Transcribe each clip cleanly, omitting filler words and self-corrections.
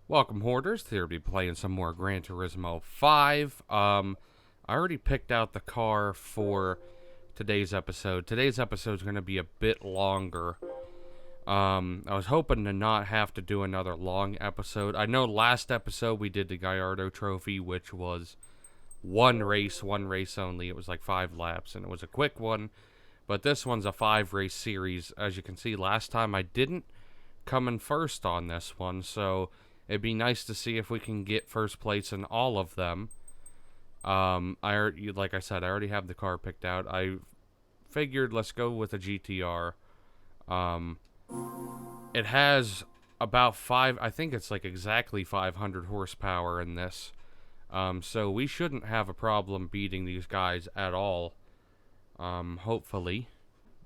Welcome, Hoarders. Here to be playing some more Gran Turismo 5. I already picked out the car for today's episode. Today's episode is going to be a bit longer. I was hoping to not have to do another long episode. I know last episode we did the Gallardo Trophy, which was one race only. It was like 5 laps, and it was a quick one. But this one's a 5-race series. As you can see, last time I didn't come in first on this one, so it'd be nice to see if we can get first place in all of them. Like I said, I already have the car picked out. I figured let's go with a GTR. It has about I think it's like exactly 500 horsepower in this. So we shouldn't have a problem beating these guys at all. Hopefully.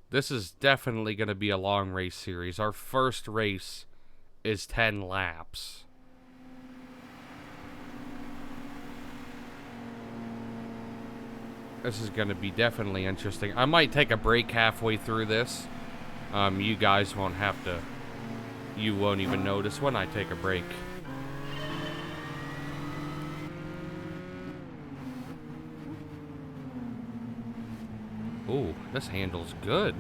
This is definitely going to be a long race series. Our first race is 10 laps. This is going to be definitely interesting. I might take a break halfway through this. You guys won't have to. You won't even notice when I take a break. Ooh, this handles good.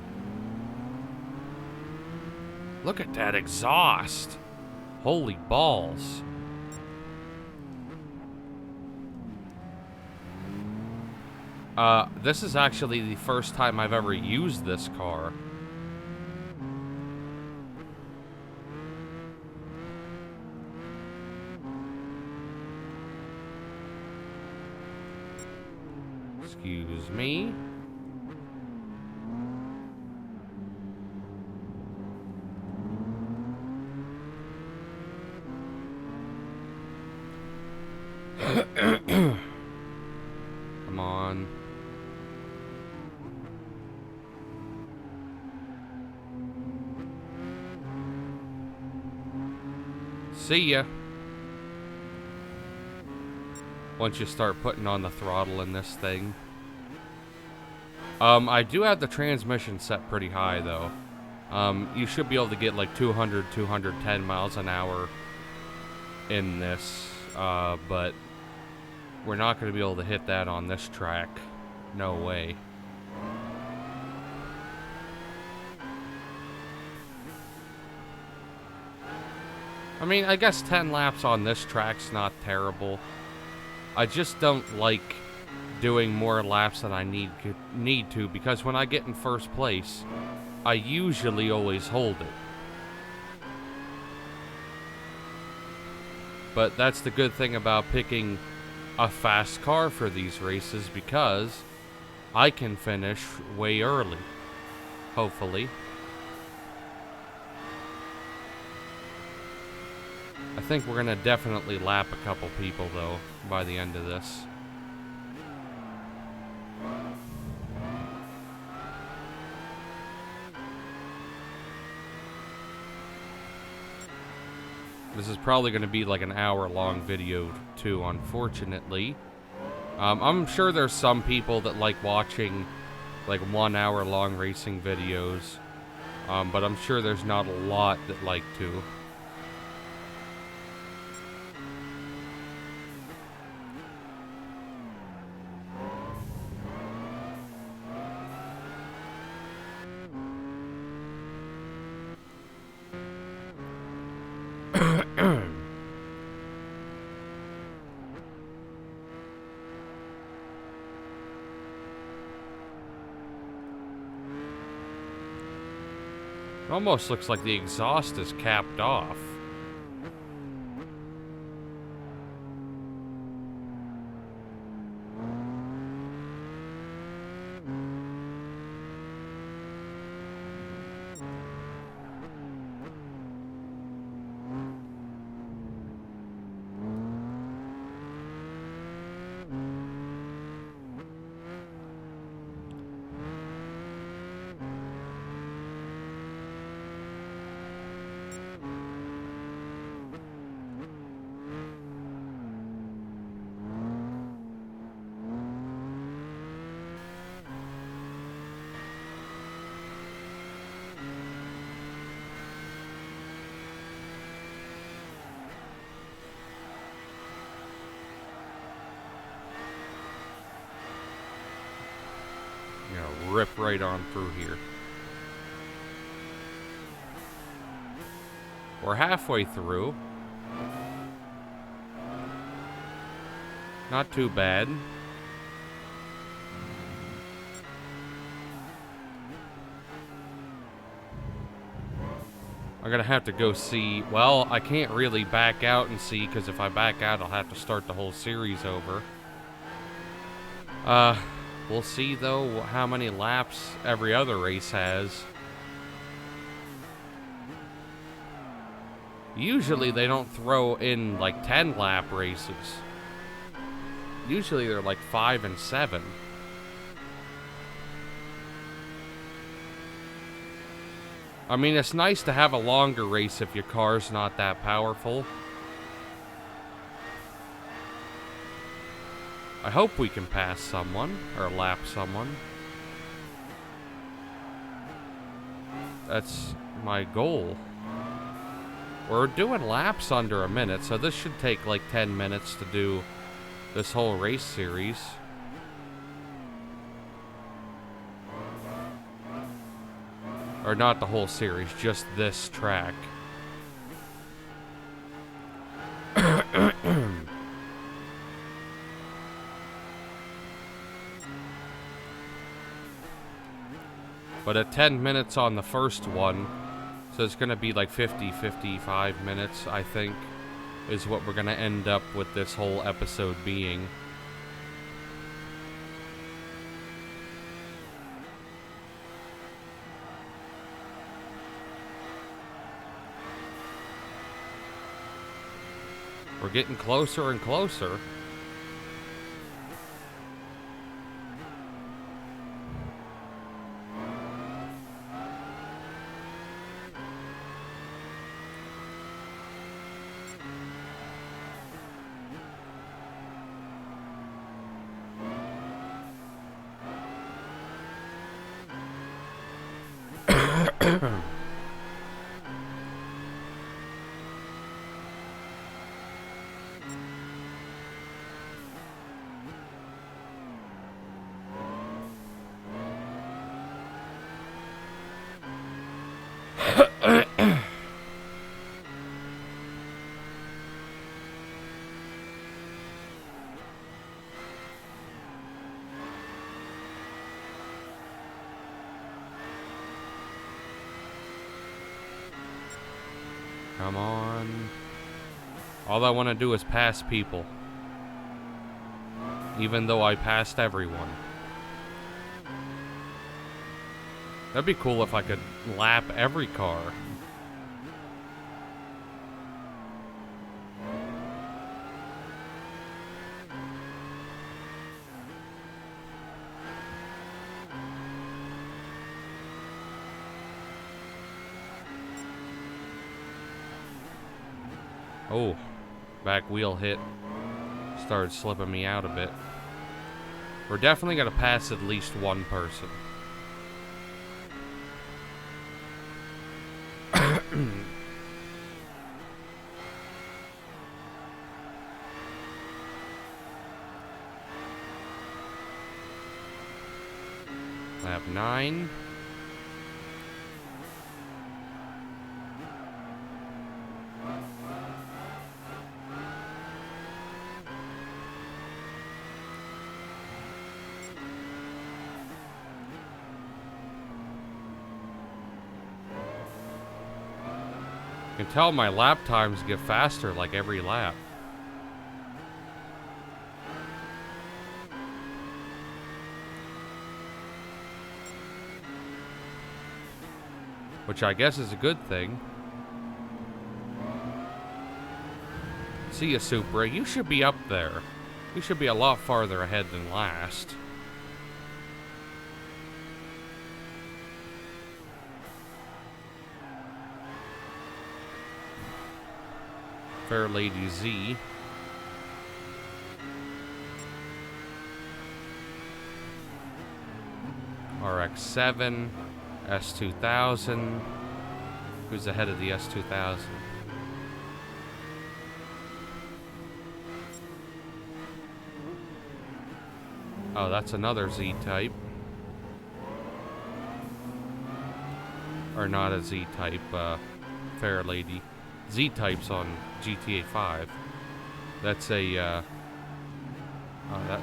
Look at that exhaust. Holy balls. This is actually the first time I've ever used this car. Excuse me. Come on. See ya. Once you start putting on the throttle in this thing. I do have the transmission set pretty high, though. You should be able to get like 200, 210 miles an hour in this. But we're not going to be able to hit that on this track. No way. I mean, I guess 10 laps on this track's not terrible. I just don't like doing more laps than I need to, because when I get in first place, I usually always hold it. But that's the good thing about picking a fast car for these races, because I can finish way early, hopefully. I think we're going to definitely lap a couple people, though, by the end of this. This is probably going to be like an hour-long video, too, unfortunately. I'm sure there's some people that like watching like 1 hour long racing videos. But I'm sure there's not a lot that like to. It almost looks like the exhaust is capped off. rip right on through here. We're halfway through. Not too bad. I'm gonna have to go see. Well, I can't really back out and see, because if I back out, I'll have to start the whole series over. We'll see, though, how many laps every other race has. Usually, they don't throw in, like, 10-lap races. Usually, they're like 5 and 7. I mean, it's nice to have a longer race if your car's not that powerful. I hope we can pass someone, or lap someone. That's my goal. We're doing laps under a minute, so this should take like 10 minutes to do this whole race series. Or not the whole series, just this track. But at 10 minutes on the first one, so it's going to be like 55 minutes, I think, is what we're going to end up with this whole episode being. We're getting closer and closer. Come on. All I want to do is pass people. Even though I passed everyone. That'd be cool if I could lap every car. Oh, back wheel hit. Started slipping me out a bit. We're definitely going to pass at least one person. Lap 9. I can tell my lap times get faster like every lap. Which I guess is a good thing. See ya, Supra. You should be up there. You should be a lot farther ahead than last. Fair Lady Z. RX-7. S2000. Who's ahead of the S2000? Oh, that's another Z-type. or not a Z-Type, fair lady. Z-Type's on GTA 5. That's a,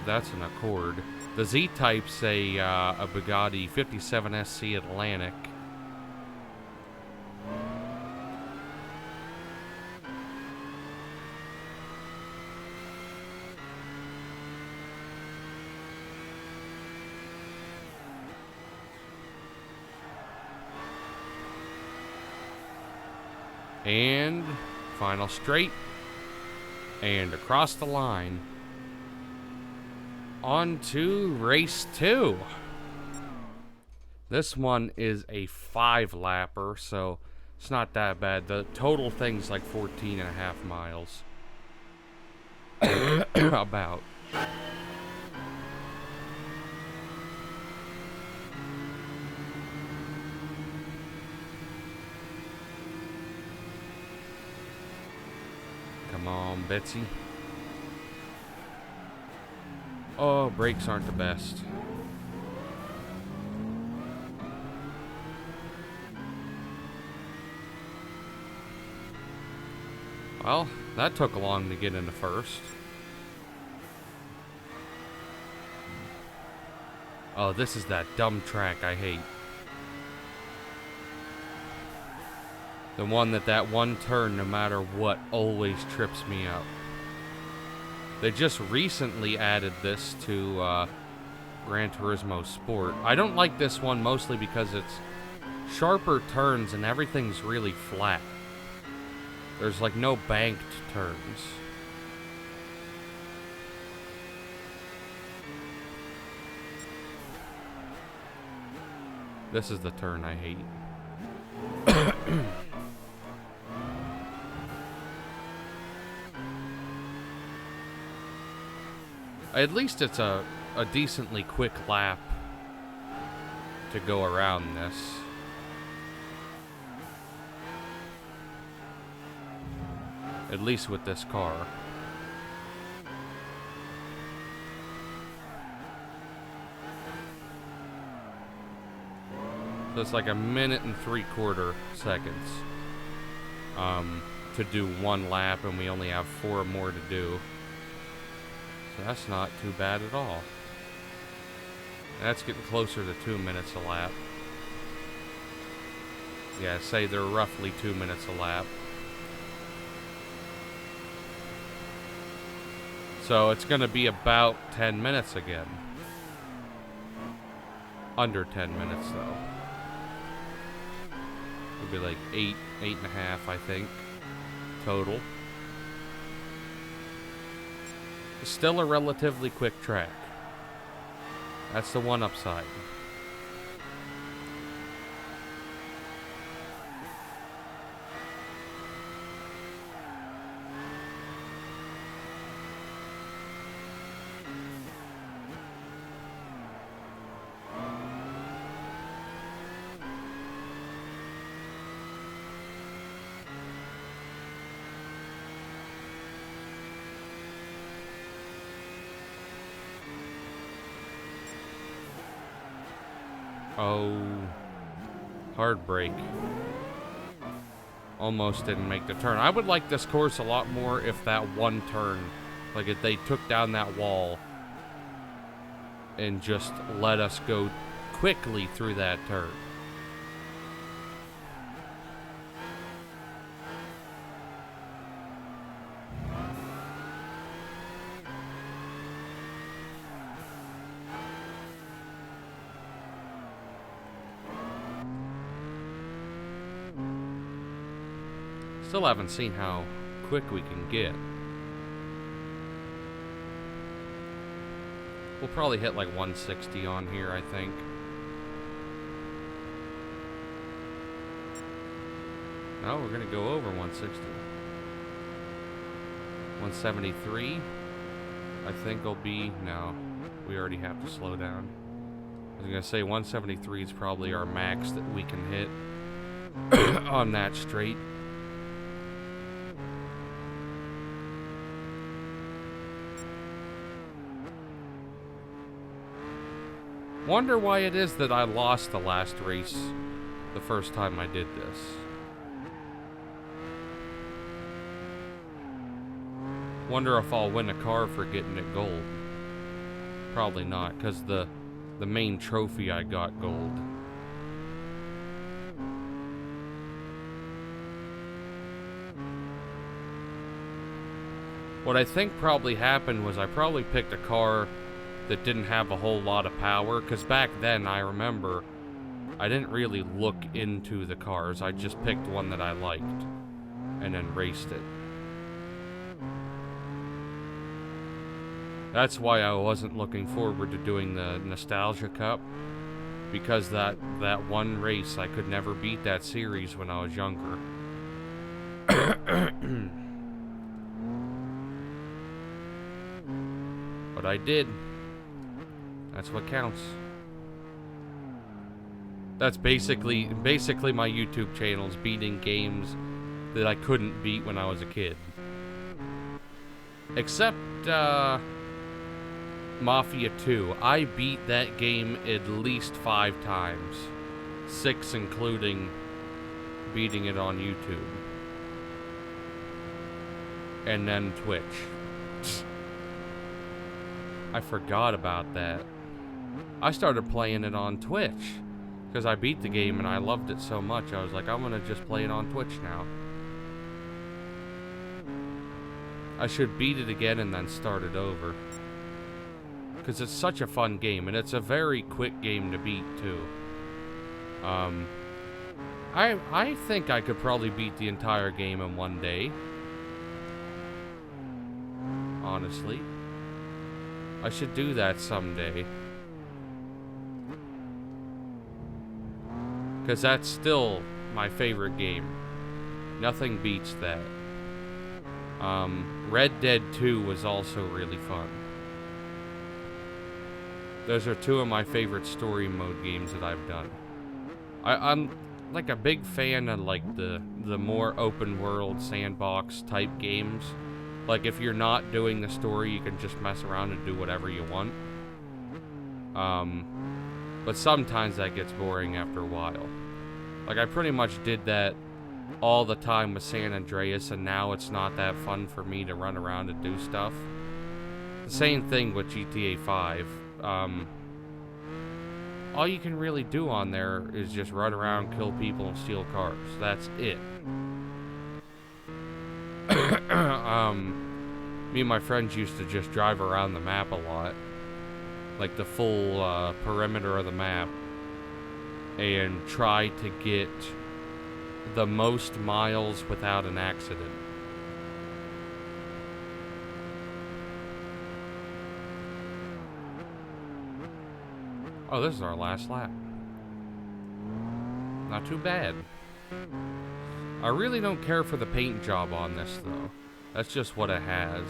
that's an Accord. The Z-Type's a Bugatti 57SC Atlantic. And final straight. And across the line. On to race 2. This one is a 5-lapper, so it's not that bad. The total thing's like 14.5 miles. About. Come on, Betsy. Oh, brakes aren't the best. Well, that took long to get into first. Oh, this is that dumb track I hate. The one that one turn, no matter what, always trips me up. They just recently added this to Gran Turismo Sport. I don't like this one mostly because it's sharper turns and everything's really flat. There's like no banked turns. This is the turn I hate. At least it's a decently quick lap to go around this. At least with this car. So it's like 1.75 seconds to do one lap, and we only have 4 more to do. So that's not too bad at all. That's getting closer to 2 minutes a lap. Yeah, say they're roughly 2 minutes a lap. So it's going to be about 10 minutes again. Under 10 minutes, though. It'll be like 8.5, I think, total. Still a relatively quick track. That's the one upside. Oh, hard brake. Almost didn't make the turn. I would like this course a lot more if that one turn, like if they took down that wall and just let us go quickly through that turn. Still haven't seen how quick we can get. We'll probably hit like 160 on here, I think. No, we're gonna go over 160. 173, I think will be, no, we already have to slow down. I was gonna say 173 is probably our max that we can hit on that straight. Wonder why it is that I lost the last race the first time I did this. Wonder if I'll win a car for getting it gold. Probably not, because the main trophy I got gold. What I think probably happened was I probably picked a car that didn't have a whole lot of power, because back then I remember I didn't really look into the cars. I just picked one that I liked and then raced it. That's why I wasn't looking forward to doing the Nostalgia Cup, because that one race, I could never beat that series when I was younger. But I did. That's what counts. That's basically my YouTube channel's beating games that I couldn't beat when I was a kid. Except, Mafia 2. I beat that game at least 5 times. 6 including beating it on YouTube. And then Twitch. I forgot about that. I started playing it on Twitch because I beat the game and I loved it so much. I was like, I'm gonna just play it on Twitch now. I should beat it again and then start it over, because it's such a fun game, and it's a very quick game to beat too. I think I could probably beat the entire game in one day. Honestly, I should do that someday, because that's still my favorite game. Nothing beats that. Red Dead 2 was also really fun. Those are 2 of my favorite story mode games that I've done. I'm like a big fan of like the more open world sandbox type games. Like if you're not doing the story, you can just mess around and do whatever you want. But sometimes that gets boring after a while. Like I pretty much did that all the time with San Andreas, and now it's not that fun for me to run around and do stuff. The same thing with GTA 5. All you can really do on there is just run around, kill people, and steal cars. That's it. Me and my friends used to just drive around the map a lot. Like the full perimeter of the map. And try to get the most miles without an accident. Oh, this is our last lap. Not too bad. I really don't care for the paint job on this, though. That's just what it has.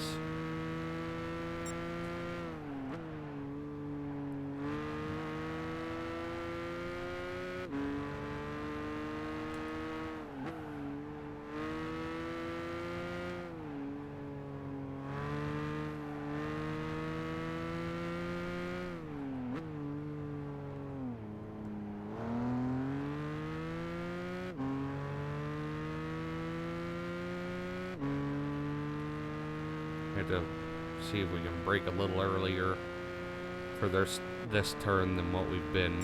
To see if we can break a little earlier for this turn than what we've been.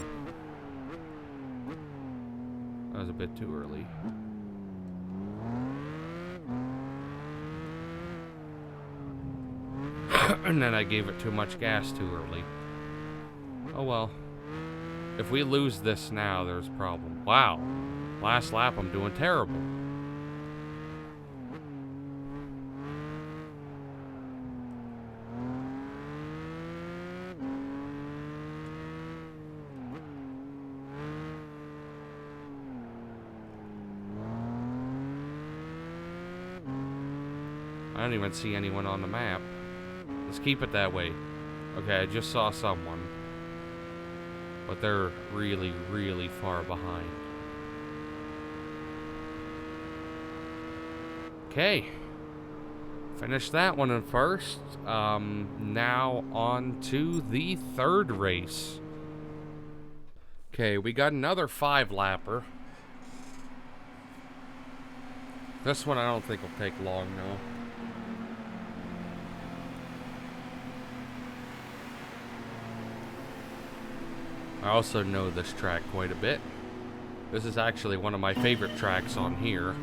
That was a bit too early. And then I gave it too much gas too early. Oh well. If we lose this now, there's a problem. Wow. Last lap I'm doing terrible. I don't even see anyone on the map. Let's keep it that way. Okay, I just saw someone. But they're really, really far behind. Okay. Finished that one in first. Now on to the third race. Okay, we got another 5-lapper. This one I don't think will take long, though. I also know this track quite a bit. This is actually one of my favorite tracks on here.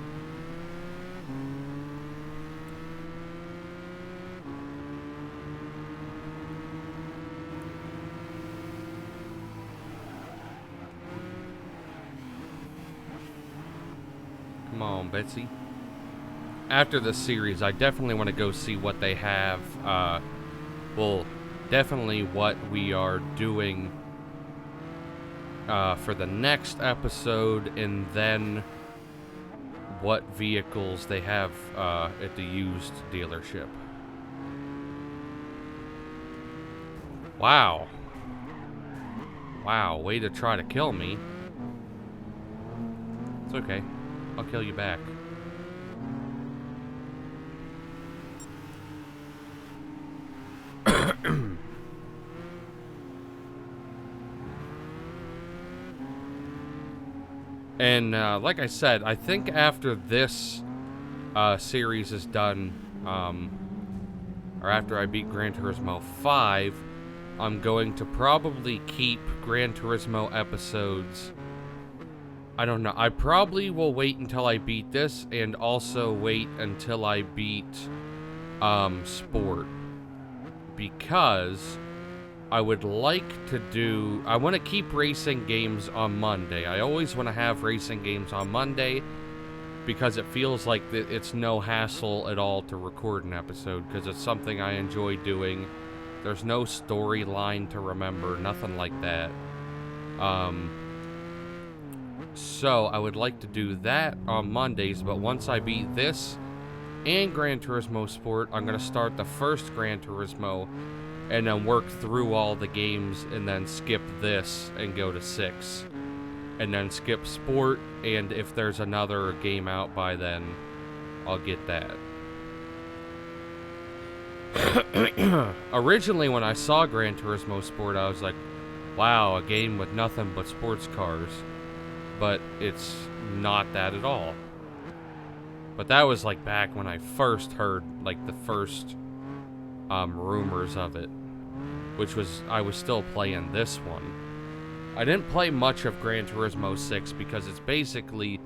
Come on, Betsy. After this series, I definitely want to go see what they have. Well, definitely what we are doing for the next episode, and then what vehicles they have at the used dealership. Wow. Wow, way to try to kill me. It's okay. I'll kill you back. And like I said, I think after this series is done, or after I beat Gran Turismo 5, I'm going to probably keep Gran Turismo episodes. I don't know. I probably will wait until I beat this, and also wait until I beat Sport. Because I would like to do... I want to keep racing games on Monday. I always want to have racing games on Monday, because it feels like it's no hassle at all to record an episode, because it's something I enjoy doing. There's no storyline to remember, nothing like that. So I would like to do that on Mondays, but once I beat this and Gran Turismo Sport, I'm going to start the first Gran Turismo and then work through all the games and then skip this and go to 6. And then skip Sport, and if there's another game out by then, I'll get that. Originally, when I saw Gran Turismo Sport, I was like, wow, a game with nothing but sports cars. But it's not that at all. But that was like back when I first heard like the first rumors of it, which was I was still playing this one. I didn't play much of Gran Turismo 6 because it's basically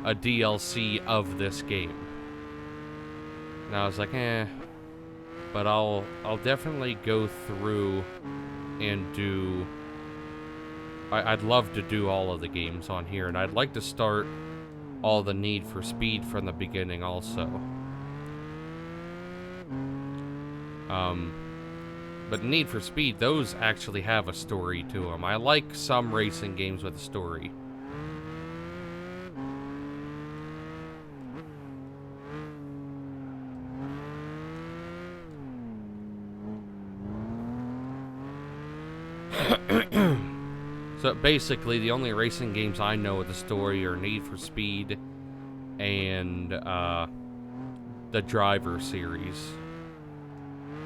a DLC of this game. And I was like, but I'll definitely go through and do... I'd love to do all of the games on here, and I'd like to start all the Need for Speed from the beginning also. But Need for Speed, those actually have a story to them. I like some racing games with a story. So basically, the only racing games I know with a story are Need for Speed and the Driver series.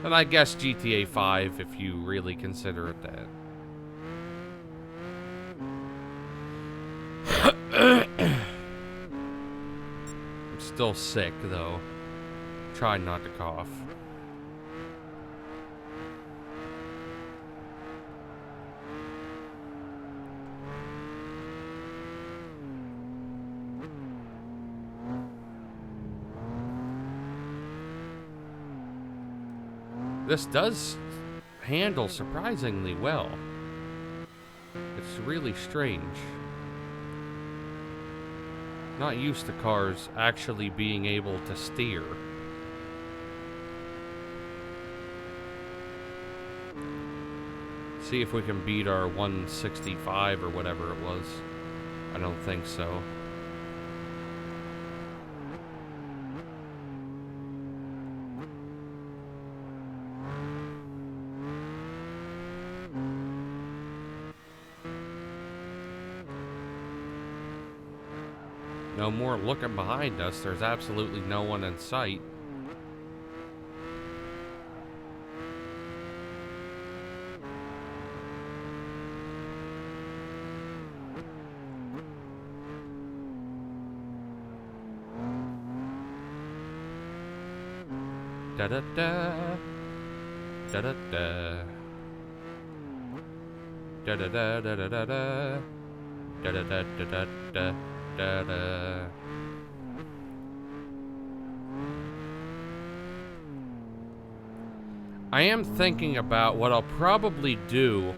And I guess GTA 5, if you really consider it that. I'm still sick, though. Try not to cough. This does handle surprisingly well. It's really strange. Not used to cars actually being able to steer. See if we can beat our 165 or whatever it was. I don't think so. No more looking behind us. There's absolutely no one in sight. Da da da. Da da da. Da da da da da da da. Da da da da da da da da. I am thinking about what I'll probably do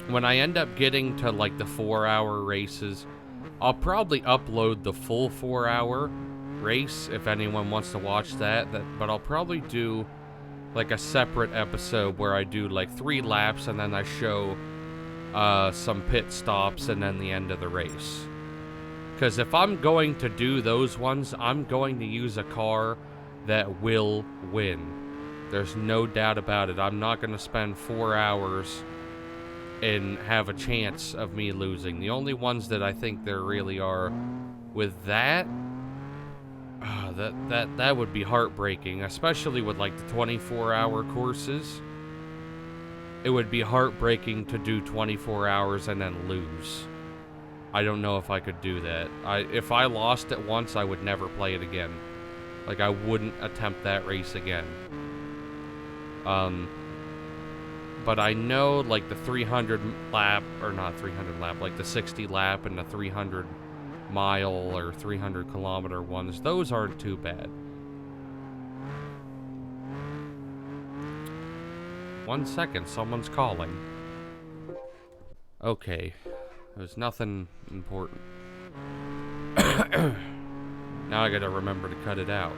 when I end up getting to like the 4-hour races. I'll probably upload the full 4-hour race if anyone wants to watch that, but I'll probably do like a separate episode where I do like 3 laps and then I show some pit stops and then the end of the race. Because if I'm going to do those ones, I'm going to use a car that will win. There's no doubt about it. I'm not going to spend 4 hours and have a chance of me losing. The only ones that I think there really are with that, that would be heartbreaking, especially with like the 24-hour courses. It would be heartbreaking to do 24 hours and then lose. I don't know if I could do that. If I lost it once, I would never play it again. Like, I wouldn't attempt that race again. But I know, like, the 300 lap, or not 300 lap, like the 60 lap and the 300 mile or 300 kilometer ones, those aren't too bad. 1 second, someone's calling. Okay, there's nothing important. Now I gotta remember to cut it out.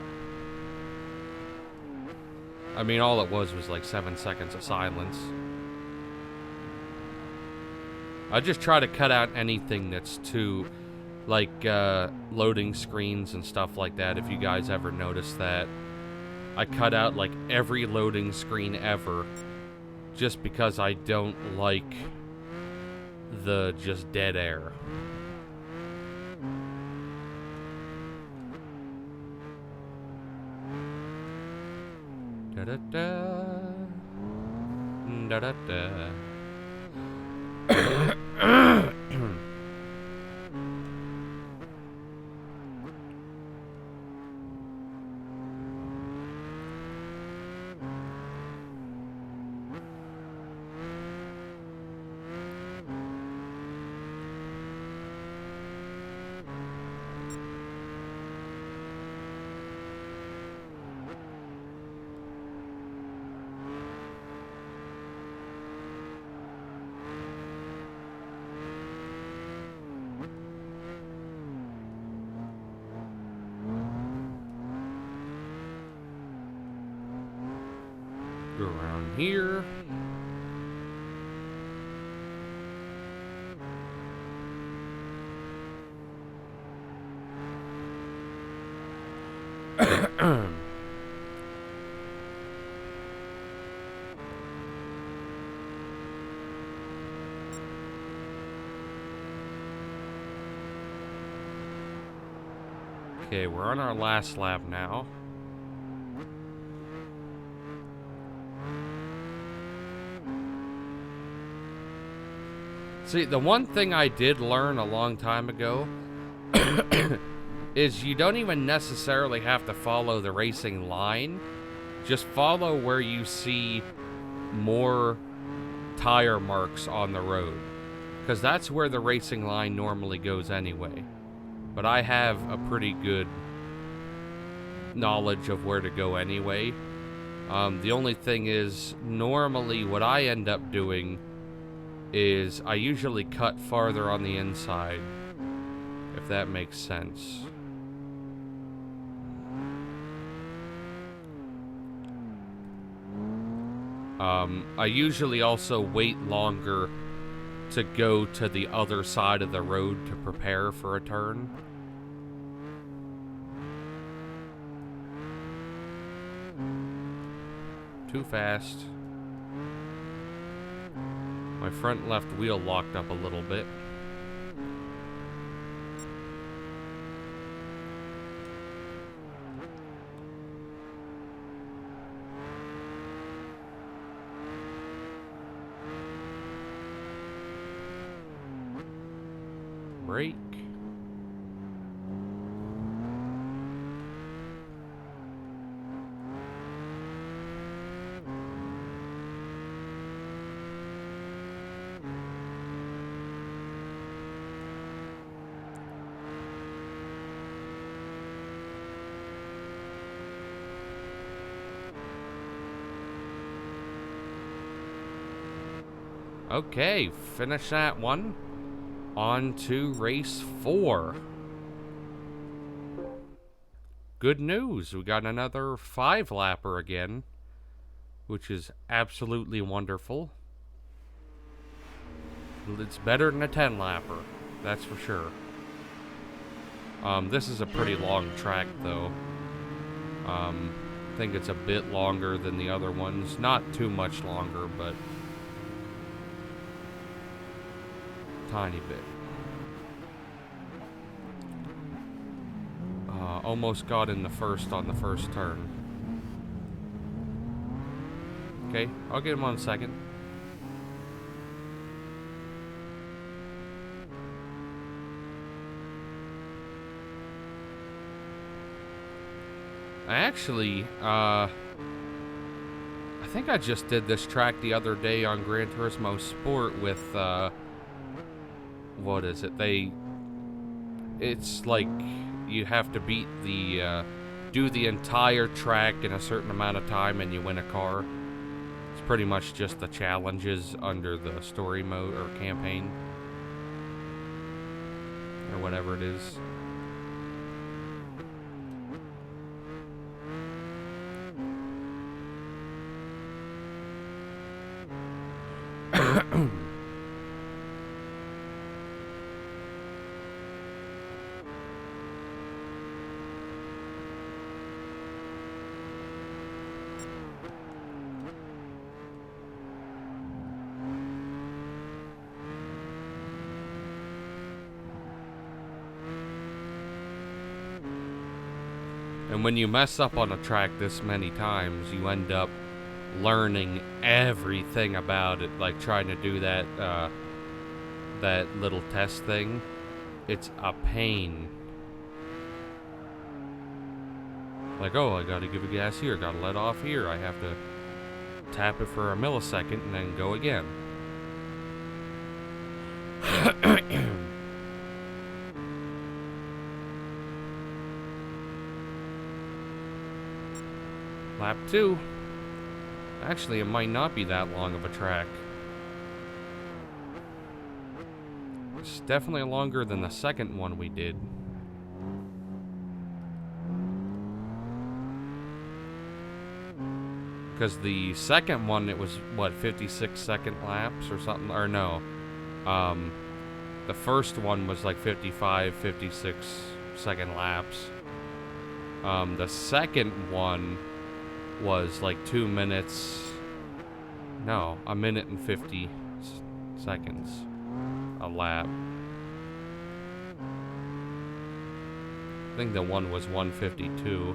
I mean, all it was like 7 seconds of silence. I just try to cut out anything that's too, like, loading screens and stuff like that, if you guys ever notice that. I cut out, like, every loading screen ever, just because I don't like the just dead air. Da da da. Da da da. Go around here. Okay, we're on our last lap now. See, the one thing I did learn a long time ago is you don't even necessarily have to follow the racing line. Just follow where you see more tire marks on the road, because that's where the racing line normally goes anyway. But I have a pretty good knowledge of where to go anyway. The only thing is, normally what I end up doing is I usually cut farther on the inside, if that makes sense. I usually also wait longer to go to the other side of the road to prepare for a turn. Too fast. My front left wheel locked up a little bit. Brake. Okay, finish that one. On to race 4. Good news, we got another 5-lapper again, which is absolutely wonderful. It's better than a 10-lapper, that's for sure. This is a pretty long track, though. I think it's a bit longer than the other ones. Not too much longer, but tiny bit. Almost got in the first on the first turn. Okay, I'll get him on second. Actually, I think I just did this track the other day on Gran Turismo Sport with, what is it? It's like you have to beat do the entire track in a certain amount of time and you win a car. It's pretty much just the challenges under the story mode or campaign. Or whatever it is. And when you mess up on a track this many times, you end up learning everything about it, like trying to do that little test thing. It's a pain. Like, oh, I gotta give a gas here, gotta let off here, I have to tap it for a millisecond and then go again. Lap 2. Actually, it might not be that long of a track. It's definitely longer than the second one we did. Because the second one, it was, what, 56-second laps or something? Or no. The first one was like 55, 56-second laps. The second one was like 2 minutes. No, 1 minute and 50 seconds a lap. I think the one was 152.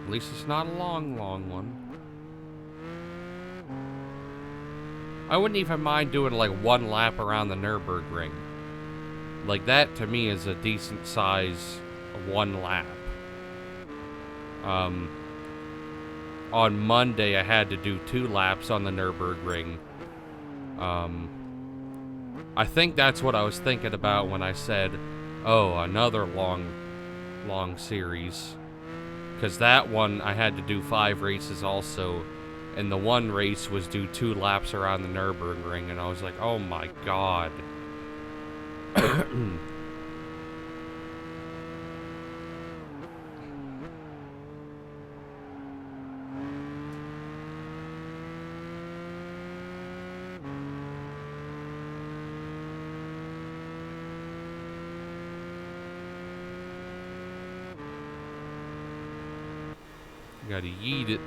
At least it's not a long one. I wouldn't even mind doing like 1 lap around the Nürburgring. Like, that to me is a decent size 1 lap. On Monday I had to do 2 laps on the Nürburgring. I think that's what I was thinking about when I said, oh, another long series. Because that one I had to do 5 races also, and the one race was do 2 laps around the Nürburgring, and I was like, oh my god. Gotta yeet it.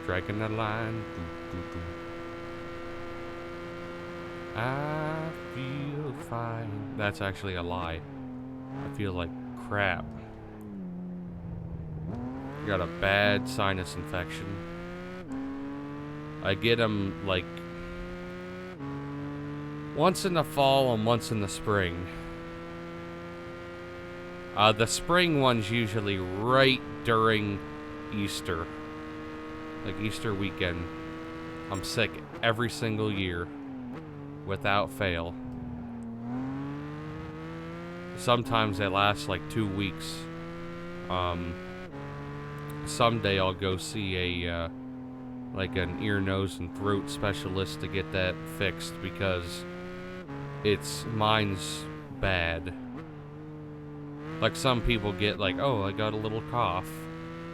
Striking the line. I feel fine. That's actually a lie. I feel like crap. Got a bad sinus infection. I get them like once in the fall and once in the spring. The spring one's usually right during Easter. Like Easter weekend. I'm sick every single year. Without fail. Sometimes they last like 2 weeks. Someday I'll go see a like an ear, nose, and throat specialist to get that fixed because mine's bad. Like some people get like, oh, I got a little cough.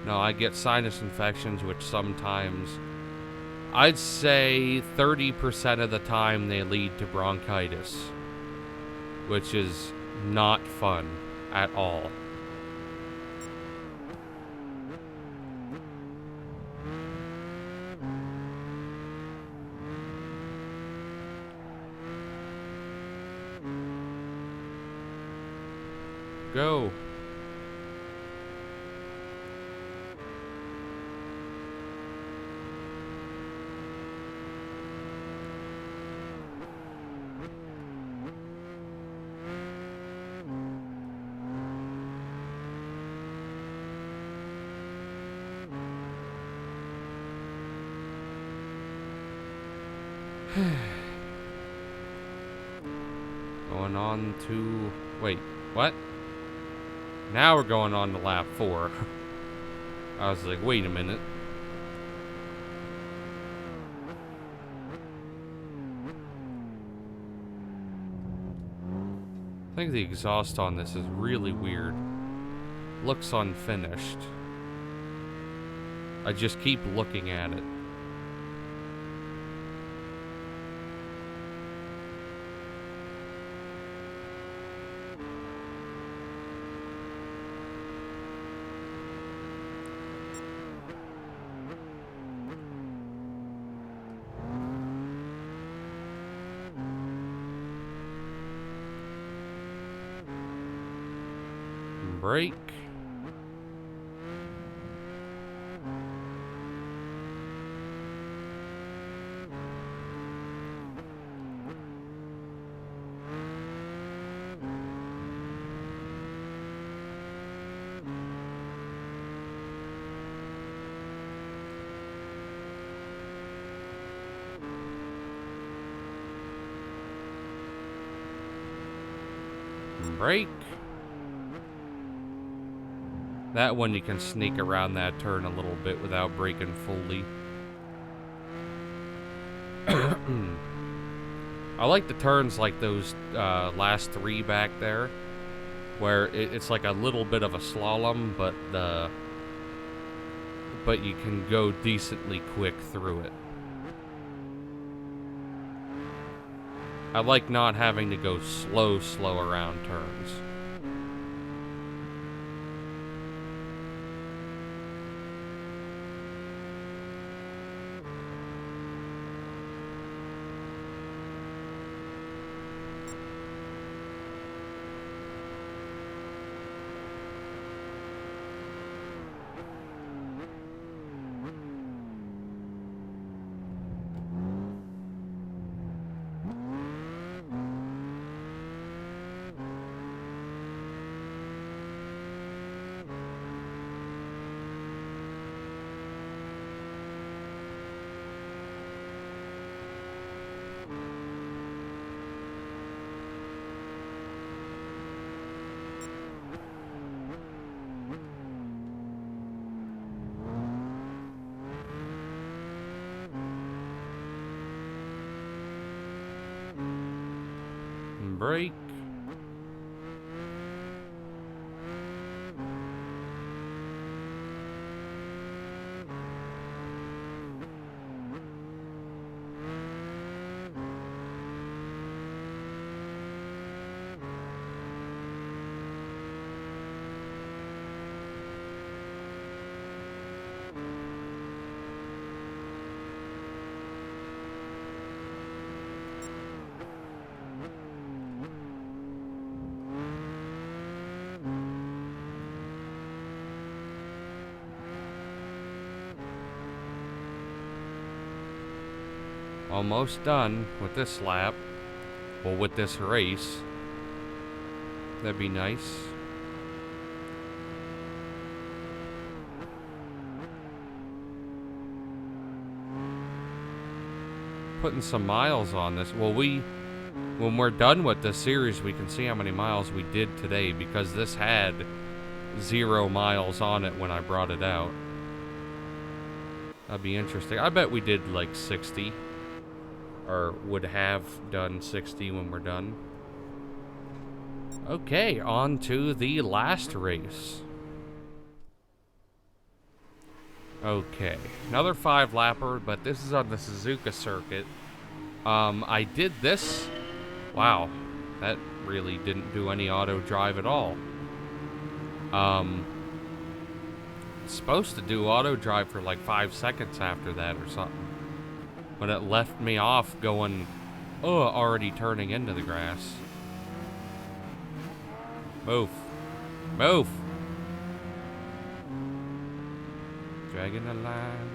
No, I get sinus infections, which sometimes, I'd say 30% of the time they lead to bronchitis, which is not fun at all. Go. Going on to... Wait, what? Now we're going on to lap 4. I was like, wait a minute. I think the exhaust on this is really weird. Looks unfinished. I just keep looking at it. Brake. Brake. That one you can sneak around that turn a little bit without braking fully. I like the turns like those last 3 back there, where it's like a little bit of a slalom, but you can go decently quick through it. I like not having to go slow around turns. Brake. Almost done with this lap. Well, with this race. That'd be nice. Putting some miles on this. Well, when we're done with this series, we can see how many miles we did today, because this had 0 miles on it when I brought it out. That'd be interesting. I bet we did like 60. Or would have done 60 when we're done. Okay, on to the last race. Okay, another 5-lapper, but this is on the Suzuka circuit. I did this. Wow, that really didn't do any auto drive at all. It's supposed to do auto drive for like 5 seconds after that or something. But it left me off going, already turning into the grass. Move. Move! Dragging the line.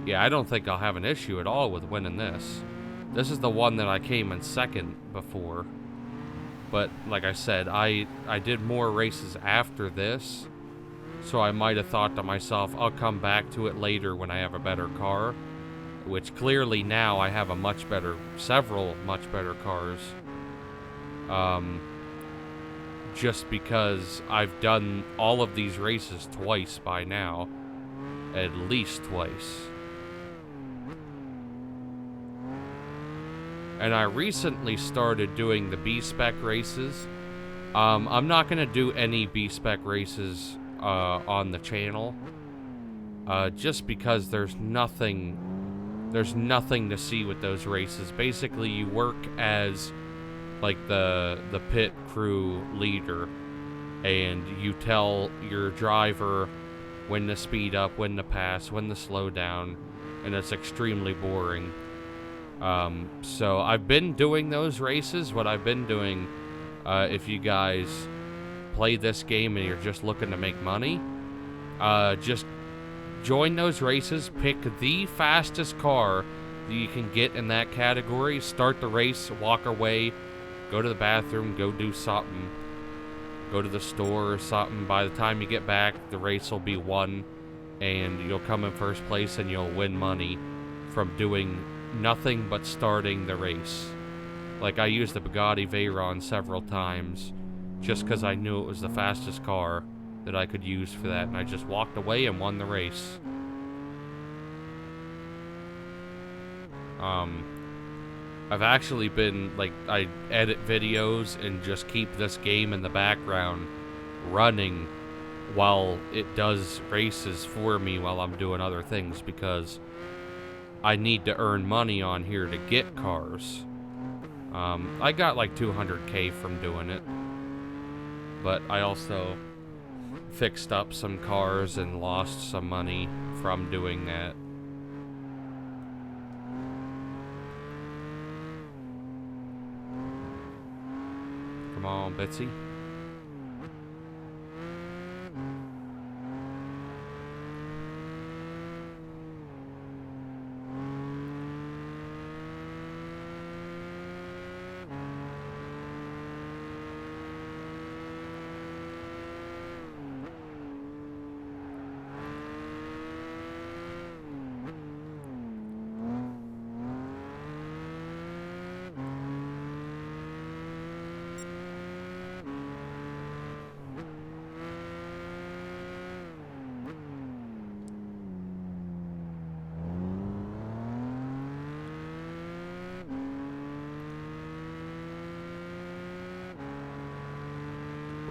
Yeah, I don't think I'll have an issue at all with winning this. This is the one that I came in second before. But, like I said, I did more races after this. So I might have thought to myself, I'll come back to it later when I have a better car. Which clearly now I have several much better cars. Just because I've done all of these races twice by now. At least twice. And I recently started doing the B-Spec races. I'm not going to do any B-Spec races on the channel. Just because there's nothing to see with those races. Basically, you work as like the pit crew leader, and you tell your driver when to speed up, when to pass, when to slow down, and it's extremely boring. So I've been doing those races. What I've been doing, if you guys play this game and you're just looking to make money, just join those races, pick the fastest car that you can get in that category, start the race, walk away, go to the bathroom, go do something, go to the store or something. By the time you get back, the race will be won, and you'll come in first place and you'll win money from doing nothing but starting the race. Like, I used the Bugatti Veyron several times just because I knew it was the fastest car that I could use for that, and I just walked away and won the race. I've actually been, like, I edit videos and just keep this game in the background running while it does races for me while I'm doing other things, because I need to earn money on here to get cars. I got like 200K from doing it, but I also fixed up some cars and lost some money from doing that. Come on, Betsy.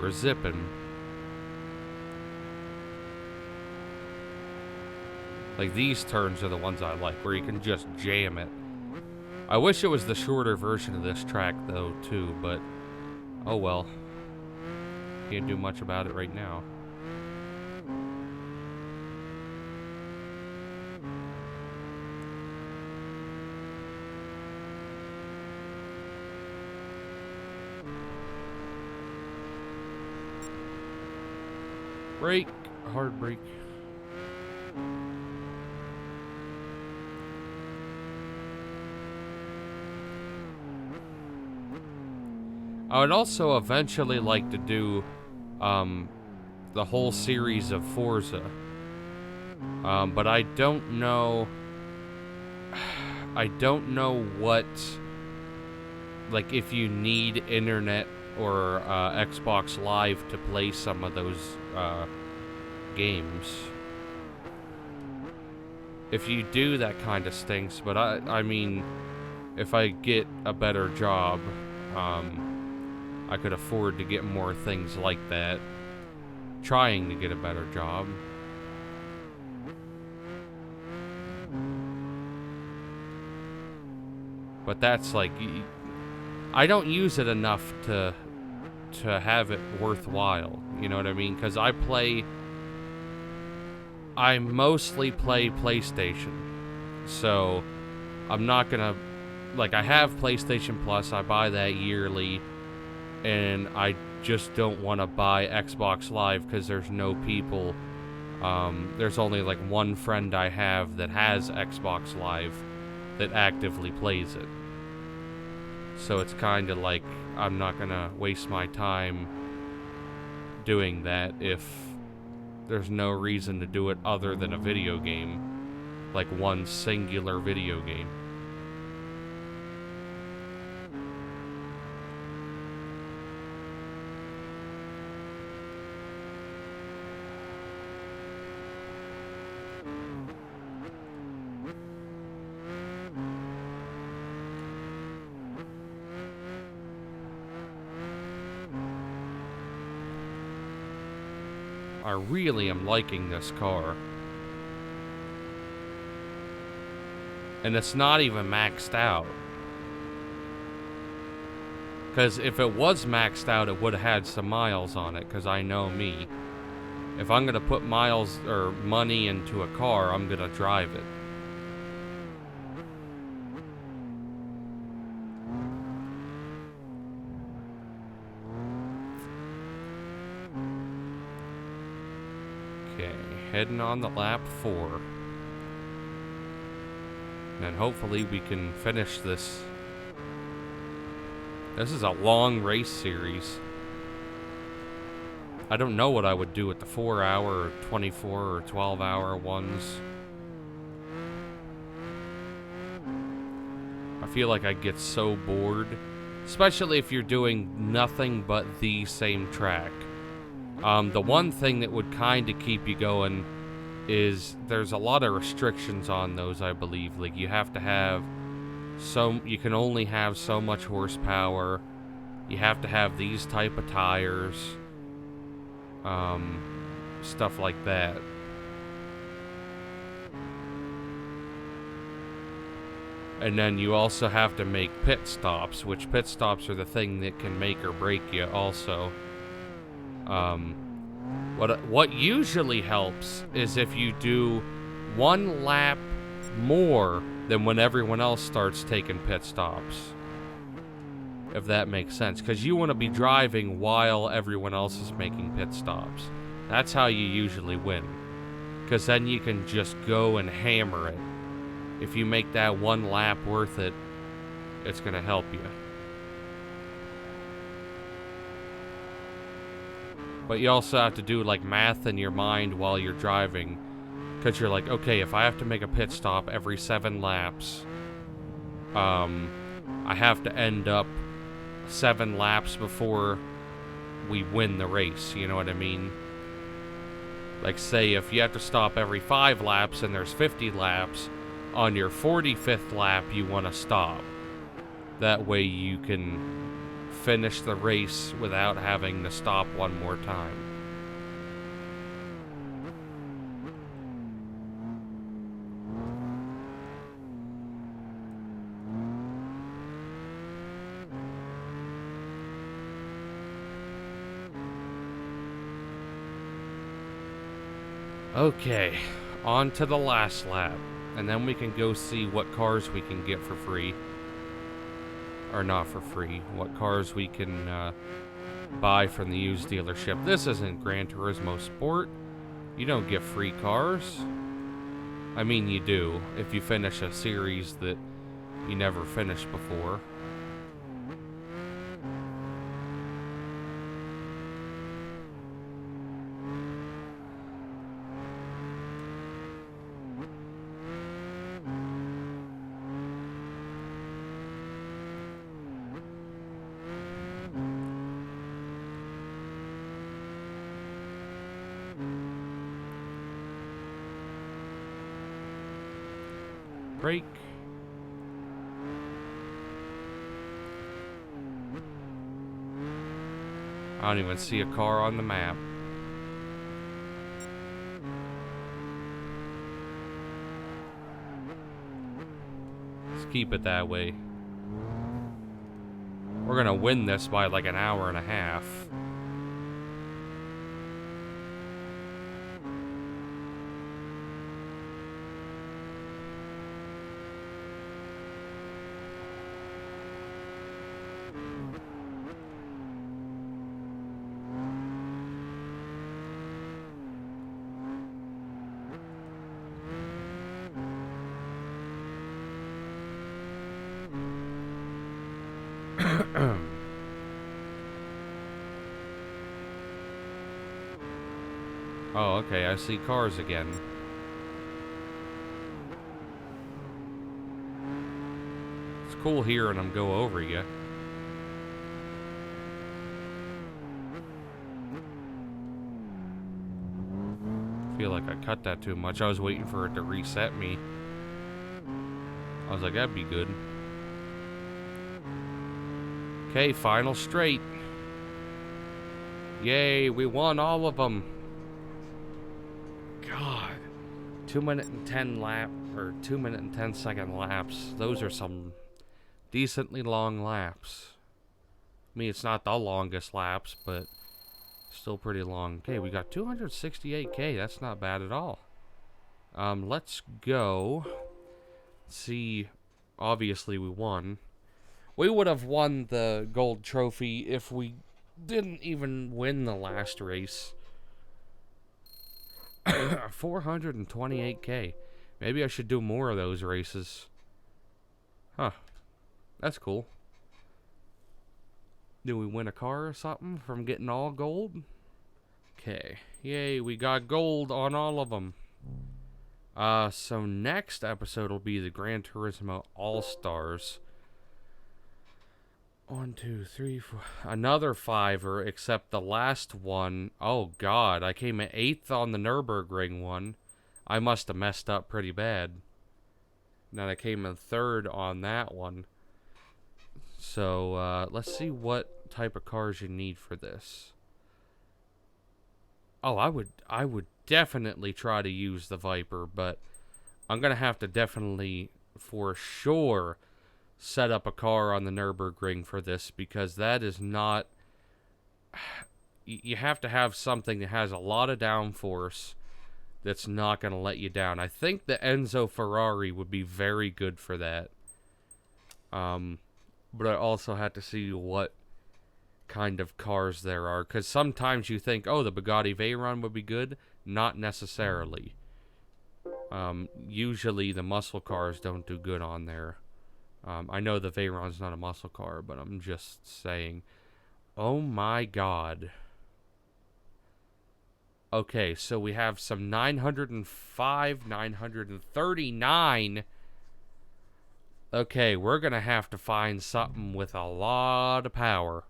We're zipping. Like, these turns are the ones I like, where you can just jam it. I wish it was the shorter version of this track, though, too, but oh well. Can't do much about it right now. Brake, hard brake. I would also eventually like to do the whole series of Forza. But I don't know what, like, if you need internet or Xbox Live to play some of those games. If you do, that kind of stinks, but I mean, if I get a better job, I could afford to get more things like that. Trying to get a better job. But that's like, I don't use it enough to have it worthwhile. You know what I mean? Because I mostly play PlayStation. So I'm not gonna, like, I have PlayStation Plus, I buy that yearly, and I just don't want to buy Xbox Live because there's no people. There's only like one friend I have that has Xbox Live that actively plays it. So it's kind of like I'm not gonna waste my time doing that if there's no reason to do it other than a video game, like one singular video game. I really am liking this car. And it's not even maxed out. Because if it was maxed out, it would have had some miles on it, because I know me. If I'm going to put miles or money into a car, I'm going to drive it. Okay, heading on the lap 4. And hopefully we can finish this. This is a long race series. I don't know what I would do with the 4-hour or 24 or 12-hour ones. I feel like I get so bored, especially if you're doing nothing but the same track. The one thing that would kind of keep you going is there's a lot of restrictions on those, I believe. Like, you have to have you can only have so much horsepower. You have to have these type of tires. Stuff like that. And then you also have to make pit stops, which pit stops are the thing that can make or break you also. What usually helps is if you do one lap more than when everyone else starts taking pit stops. If that makes sense. Because you want to be driving while everyone else is making pit stops. That's how you usually win. Because then you can just go and hammer it. If you make that one lap worth it, it's going to help you. But you also have to do like math in your mind while you're driving. Because you're like, okay, if I have to make a pit stop every 7 laps, I have to end up 7 laps before we win the race, you know what I mean? Like, say, if you have to stop every 5 laps and there's 50 laps, on your 45th lap you want to stop. That way you can finish the race without having to stop one more time. Okay, on to the last lap, and then we can go see what cars we can get for free. Or not for free, what cars we can buy from the used dealership. This isn't Gran Turismo Sport. You don't get free cars. I mean, you do, if you finish a series that you never finished before. Brake. I don't even see a car on the map. Let's keep it that way. We're gonna win this by like an hour and a half. Oh, okay, I see cars again. It's cool hearing them go over you. Feel like I cut that too much. I was waiting for it to reset me. I was like, that'd be good. Okay, final straight. Yay, we won all of them. God. 2-minute and 10 lap, or 2-minute and 10-second laps. Those are some decently long laps. I mean, it's not the longest laps, but still pretty long. Okay, we got 268K. That's not bad at all. Let's go. See, obviously we won. We would have won the gold trophy if we didn't even win the last race. 428K. Maybe I should do more of those races. Huh. That's cool. Do we win a car or something from getting all gold? Okay. Yay, we got gold on all of them. So next episode will be the Gran Turismo All-Stars. 1, 2, 3, 4. Another fiver, except the last one. Oh, God. I came in 8th on the Nürburgring one. I must have messed up pretty bad. Then I came in 3rd on that one. So, let's see what type of cars you need for this. Oh, I would definitely try to use the Viper, but I'm going to have to definitely, for sure, set up a car on the Nürburgring for this, because that is not... You have to have something that has a lot of downforce that's not going to let you down. I think the Enzo Ferrari would be very good for that. But I also had to see what kind of cars there are, because sometimes you think, oh, the Bugatti Veyron would be good. Not necessarily. Usually the muscle cars don't do good on there. I know the Veyron's not a muscle car, but I'm just saying. Oh my God. Okay, so we have some 905, 939. Okay, we're gonna have to find something with a lot of power.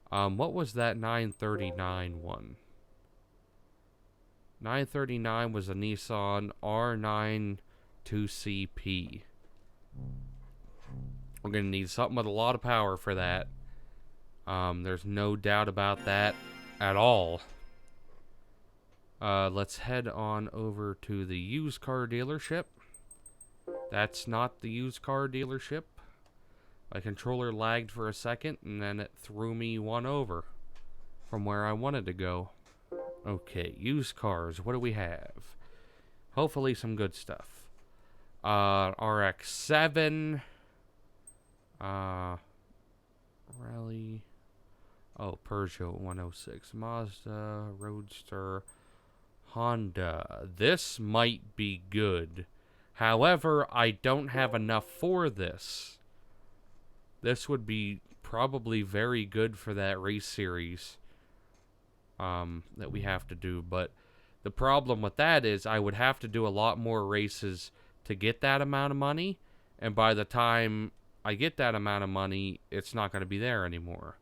What was that 939 one? 939 was a Nissan R9 2CP. We're going to need something with a lot of power for that. There's no doubt about that at all. Let's head on over to the used car dealership. That's not the used car dealership. My controller lagged for a second, and then it threw me one over from where I wanted to go. Okay, used cars. What do we have? Hopefully some good stuff. RX-7. Rally. Oh, Peugeot 106. Mazda. Roadster. Honda. This might be good. However, I don't have enough for this. This would be probably very good for that race series that we have to do. But the problem with that is I would have to do a lot more races to get that amount of money. And by the time I get that amount of money, it's not going to be there anymore.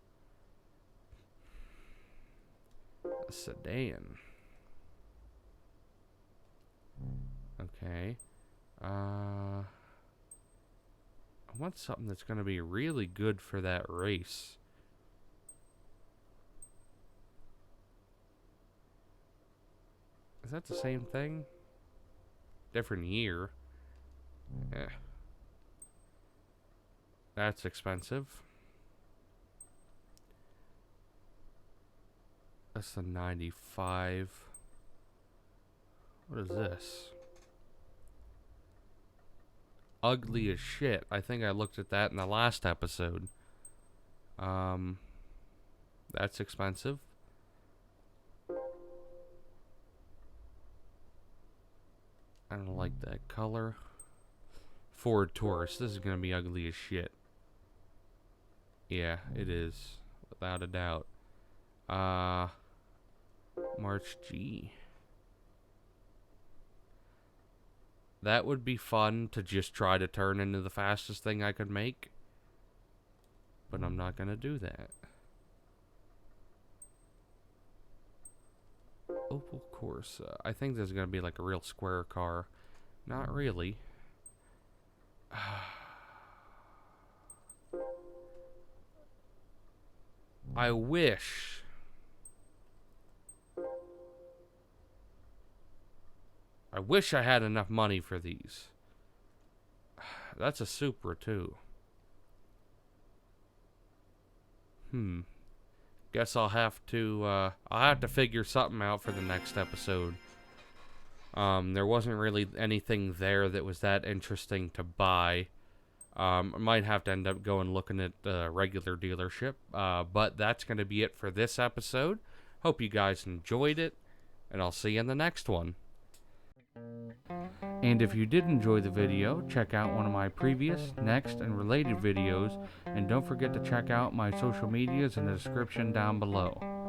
A sedan. Okay. I want something that's going to be really good for that race. Is that the same thing? Different year. Eh. That's expensive. That's the 95. What is this? Ugly as shit. I think I looked at that in the last episode. That's expensive. I don't like that color. Ford Taurus. This is gonna be ugly as shit. Yeah, it is. Without a doubt. March G. That would be fun to just try to turn into the fastest thing I could make. But I'm not gonna do that. Opel Corsa. I think this is gonna be like a real square car. Not really. I wish. I wish I had enough money for these. That's a Supra too. Guess I'll have to figure something out for the next episode. There wasn't really anything there that was that interesting to buy. I might have to end up going looking at a regular dealership. But that's going to be it for this episode. Hope you guys enjoyed it, and I'll see you in the next one. And if you did enjoy the video, check out one of my previous, next, and related videos, and don't forget to check out my social medias in the description down below.